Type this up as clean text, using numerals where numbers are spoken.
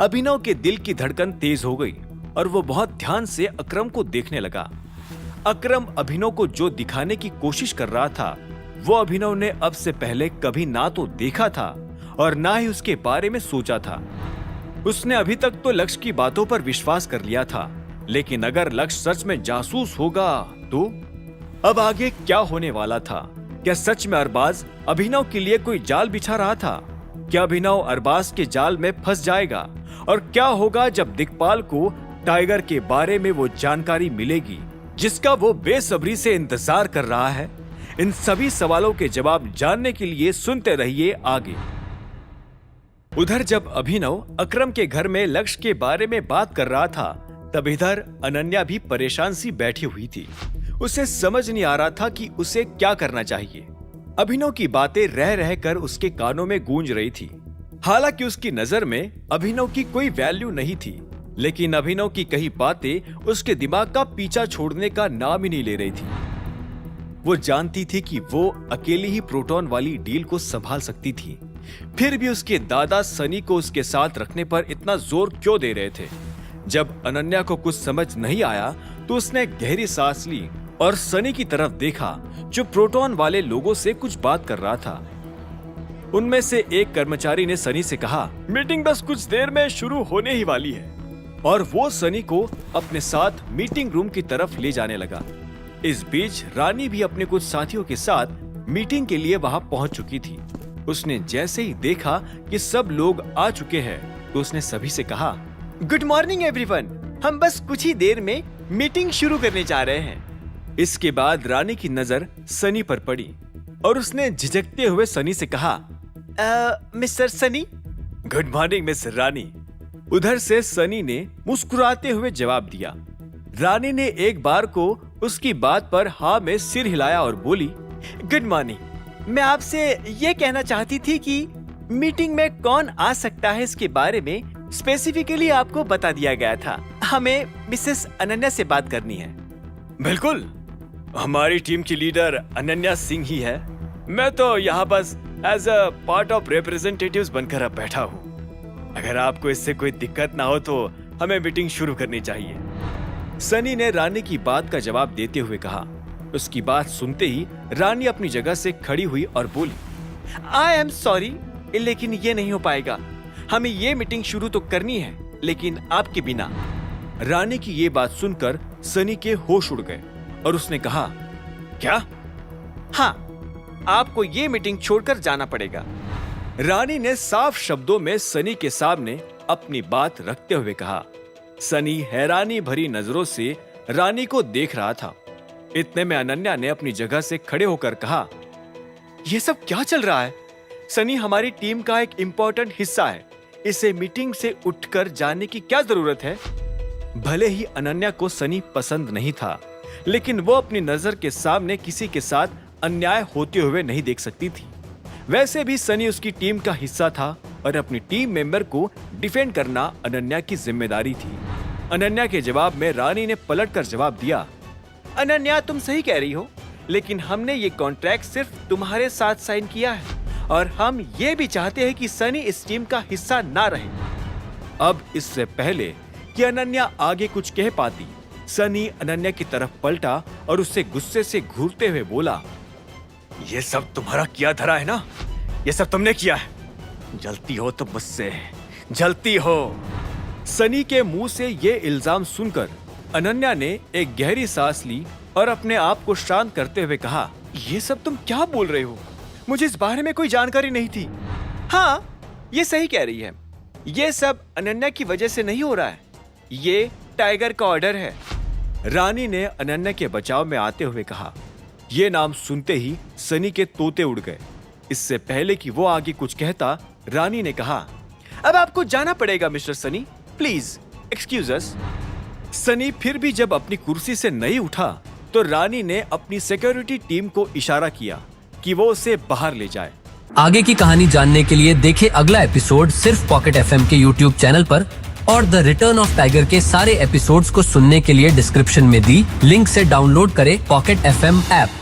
अभिनव के दिल की धड़कन तेज हो गई और वो बहुत ध्यान से अकरम को देखने लगा। अकरम अभिनव को जो दिखाने की कोशिश कर रहा था वो अभिनव ने अब से पहले कभी ना तो देखा था और ना ही उसके बारे में सोचा था। उसने अभी तक तो लक्ष्य की बातों पर विश्वास कर लिया था, लेकिन अगर लक्ष्य सच में जासूस होगा तो अब आगे क्या होने वाला था? क्या सच में अरबाज अभिनव के लिए कोई जाल बिछा रहा था? क्या अभिनव अरबाज के जाल में फंस जाएगा? और क्या होगा जब दिक्पाल को टाइगर के बारे में वो जानकारी मिलेगी जिसका वो बेसब्री से इंतजार कर रहा है? इन सभी सवालों के जवाब जानने के लिए सुनते रहिए आगे। उधर जब अभिनव अकरम के घर में लक्ष्य के बारे में बात कर रहा था, तब इधर अनन्या भी परेशान सी बैठी हुई थी। उसे समझ नहीं आ रहा था कि उसे क्या करना चाहिए। अभिनव की बातें रह रहकर उसके कानों में गूंज रही थी। हालांकि उसकी नजर में अभिनव की कोई वैल्यू नहीं थी, लेकिन अभिनव की कई बातें उसके दिमाग का पीछा छोड़ने का नाम ही नहीं ले रही थी। वो जानती थी कि वो अकेली ही प्रोटॉन वाली डील को संभाल सकती थी, फिर भी उसके दादा सनी को उसके साथ रखने पर इतना जोर क्यों दे रहे थे? जब अनन्या को कुछ समझ नहीं आया तो उसने गहरी सांस ली और सनी की तरफ देखा जो प्रोटॉन वाले लोगों से कुछ बात कर रहा था। उनमें से एक कर्मचारी ने सनी से कहा, मीटिंग बस कुछ देर में शुरू होने ही वाली है, और वो सनी को अपने साथ मीटिंग रूम की तरफ ले जाने लगा। इस बीच रानी भी अपने कुछ साथियों के साथ मीटिंग के लिए वहां पहुंच चुकी थी। उसने जैसे ही देखा कि सब लोग आ चुके हैं तो उसने सभी से कहा, गुड मॉर्निंग एवरीवन, हम बस कुछ ही देर में मीटिंग शुरू करने जा रहे हैं। इसके बाद रानी की नजर सनी पर पड़ी और उसने झिझकते हुए सनी से कहा, mister Sunny. Good morning miss Rani. उधर से सनी ने मुस्कुराते हुए जवाब दिया। रानी ने एक बार को उसकी बात पर हाँ में सिर हिलाया और बोली, गुड मॉर्निंग। मैं आपसे ये कहना चाहती थी कि मीटिंग में कौन आ सकता है इसके बारे में स्पेसिफिकली आपको बता दिया गया था। हमें मिसेस अनन्या से बात करनी है। बिल्कुल, हमारी टीम की लीडर अनन्या सिंह ही है। मैं तो यहाँ बस as a part of representatives बनकर अब बैठा हूँ। अगर आपको इससे कोई दिक्कत ना हो तो हमें मीटिंग शुरू करनी चाहिए। सनी ने रानी की बात का जवाब देते हुए कहा। उसकी बात सुनते ही रानी अपनी जगह से खड़ी हुई और बोली, आई एम सॉरी, लेकिन ये नहीं हो पाएगा। हमें ये मीटिंग शुरू तो करनी है, लेकिन आपके बिना। रानी की ये बात सुनकर सनी के होश उड़ गए और उसने कहा, क्या? हाँ, आपको ये मीटिंग छोड़कर जाना पड़ेगा। रानी ने साफ शब्दों में सनी के सामने अपनी बात रखते हुए कहा। सनी हैरानी भरी नजरों से रानी को देख रहा था। इतने में अनन्या ने अपनी जगह से खड़े होकर कहा, यह सब क्या चल रहा है? सनी हमारी टीम का एक इम्पोर्टेंट हिस्सा है, इसे मीटिंग से उठकर जाने की क्या जरूरत है? भले ही अनन्या को सनी पसंद नहीं था, लेकिन वो अपनी नजर के सामने किसी के साथ अन्याय होते हुए नहीं देख सकती थी। वैसे भी सनी उसकी टीम का हिस्सा था और अपनी टीम मेंबर को डिफेंड करना अनन्या की जिम्मेदारी थी। अनन्या के जवाब में रानी ने पलटकर जवाब दिया, अनन्या तुम सही कह रही हो, लेकिन हमने ये कॉन्ट्रैक्ट सिर्फ तुम्हारे साथ साइन किया है और हम ये भी चाहते हैं कि सनी इस टीम का हिस्सा ना रहे। अब इससे पहले कि अनन्या आगे कुछ कह पाती, सनी अनन्या की तरफ पलटा और उससे गुस्से से घूरते हुए बोला, ये सब तुम्हारा किया धरा है ना? ये सब तुमने किया है। जलती हो तो मुझसे, जलती हो। सनी के मुंह से ये इल्जाम सुनकर अनन्या ने एक गहरी सांस ली और अपने आप को शांत करते हुए कहा, ये सब तुम क्या बोल रहे हो? मुझे इस बारे में कोई जानकारी नहीं थी। हाँ, ये सही कह रही है। ये सब अनन्या की वजह से नहीं हो रहा है, ये टाइगर का ऑर्डर है। रानी ने अनन्या के बचाव में आते हुए कहा। ये नाम सुनते ही सनी के तोते उड़ गए। इससे पहले कि वो आगे कुछ कहता, रानी ने कहा, अब आपको जाना पड़ेगा मिस्टर सनी, प्लीज एक्सक्यूज अस। सनी फिर भी जब अपनी कुर्सी से नहीं उठा तो रानी ने अपनी सिक्योरिटी टीम को इशारा किया कि वो उसे बाहर ले जाए। आगे की कहानी जानने के लिए देखें अगला एपिसोड सिर्फ पॉकेट एफएम के यूट्यूब चैनल पर, और द रिटर्न ऑफ टाइगर के सारे एपिसोड्स को सुनने के लिए डिस्क्रिप्शन में दी लिंक से डाउनलोड करें पॉकेट एफएम ऐप।